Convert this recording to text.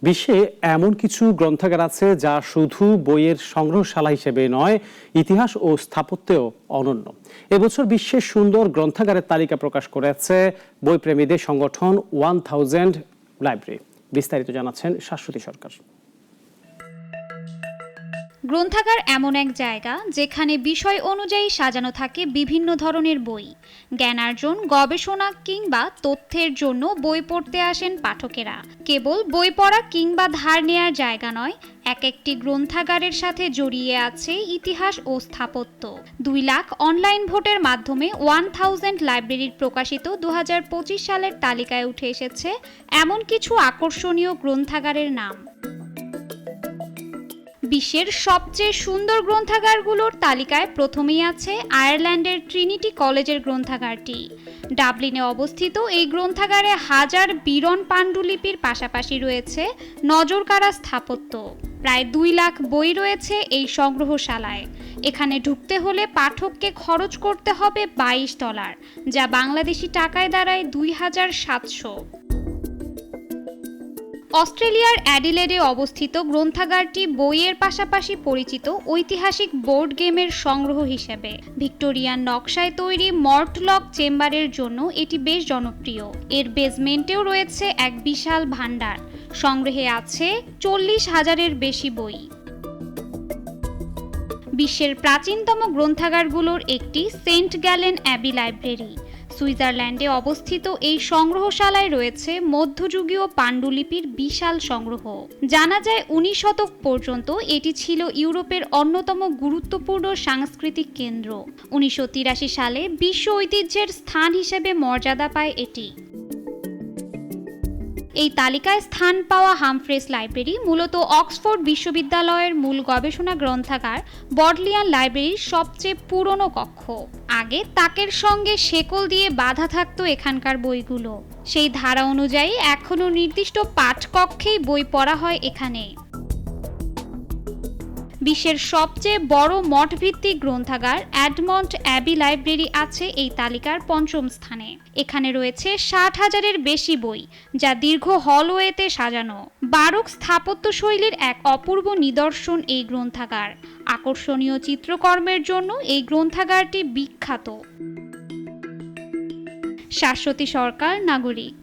বিশ্বে এমন কিছু গ্রন্থাগার আছে যা শুধু বইয়ের সংগ্রহশালা হিসেবে নয়, ইতিহাস ও স্থাপত্যেও অনন্য। এবছর বিশ্বের সুন্দর গ্রন্থাগারের তালিকা প্রকাশ করেছে বইপ্রেমীদের সংগঠন 1000 লাইব্রেরি। বিস্তারিত জানাচ্ছেন শাশ্বতী সরকার। গ্রন্থাগার এমন এক জায়গা যেখানে বিষয় অনুযায়ী সাজানো থাকে বিভিন্ন ধরনের বই। জ্ঞানার্জন, গবেষণা কিংবা তথ্যের জন্য বই পড়তে আসেন পাঠকেরা। কেবল বই পড়া কিংবা ধার নেয়ার জায়গা নয়, এক একটি গ্রন্থাগারের সাথে জড়িয়ে আছে ইতিহাস ও স্থাপত্য। 2 লাখ অনলাইন ভোটের মাধ্যমে 1000 লাইব্রেরির প্রকাশিত 2025 সালের তালিকায় উঠে এসেছে এমন কিছু আকর্ষণীয় গ্রন্থাগারের নাম। বিশ্বের সবচেয়ে সুন্দর গ্রন্থাগারগুলোর তালিকায় প্রথমেই আছে আয়ারল্যান্ডের ট্রিনিটি কলেজের গ্রন্থাগারটি। ডাবলিনে অবস্থিত এই গ্রন্থাগারে হাজার বিরল পাণ্ডুলিপির পাশাপাশি রয়েছে নজরকাড়া স্থাপত্য। প্রায় 2 লাখ বই রয়েছে এই সংগ্রহশালায়। এখানে ঢুকতে হলে পাঠককে খরচ করতে হবে $22, যা বাংলাদেশি টাকায় দাঁড়ায় 2700। অস্ট্রেলিয়ার অ্যাডিলেডে অবস্থিত গ্রন্থাগারটি বইয়ের পাশাপাশি পরিচিত ঐতিহাসিক বোর্ড গেমের সংগ্রহ হিসেবে। ভিক্টোরিয়ান নকশায় তৈরি মর্টলক চেম্বারের জন্য এটি বেশ জনপ্রিয়। এর বেসমেন্টেও রয়েছে এক বিশাল ভান্ডার। সংগ্রহে আছে 40,000-এর বেশি বই। বিশ্বের প্রাচীনতম গ্রন্থাগারগুলোর একটি সেন্ট গ্যালেন অ্যাবি লাইব্রেরি। সুইজারল্যান্ডে অবস্থিত এই সংগ্রহশালায় রয়েছে মধ্যযুগীয় পাণ্ডুলিপির বিশাল সংগ্রহ। জানা যায় 19 শতক পর্যন্ত এটি ছিল ইউরোপের অন্যতম গুরুত্বপূর্ণ সাংস্কৃতিক কেন্দ্র। 1983 সালে বিশ্ব ঐতিহ্যের স্থান হিসেবে মর্যাদা পায় এটি। এই তালিকায় স্থান পাওয়া হামফ্রেস লাইব্রেরি মূলত অক্সফোর্ড বিশ্ববিদ্যালয়ের মূল গবেষণা গ্রন্থাগার বডলিয়ান লাইব্রেরির সবচেয়ে পুরনো কক্ষ। আগে তাকের সঙ্গে শেকল দিয়ে বাঁধা থাকতো এখানকার বইগুলো। সেই ধারা অনুযায়ী এখনো নির্দিষ্ট পাঠকক্ষেই বই পড়া হয় এখানে। বিশ্বের সবচেয়ে বড় মঠভিত্তিক গ্রন্থাগার এডমন্ড অ্যাবি লাইব্রেরি আছে এই তালিকার 5ম স্থানে। এখানে রয়েছে 60,000-এর বেশি বই, যা দীর্ঘ হলওয়েতে সাজানো। বারোক স্থাপত্য শৈলীর এক অপূর্ব নিদর্শন এই গ্রন্থাগার। আকর্ষণীয় চিত্রকর্মের জন্য এই গ্রন্থাগারটি বিখ্যাত। শাশ্বতী সরকার, নাগরিক।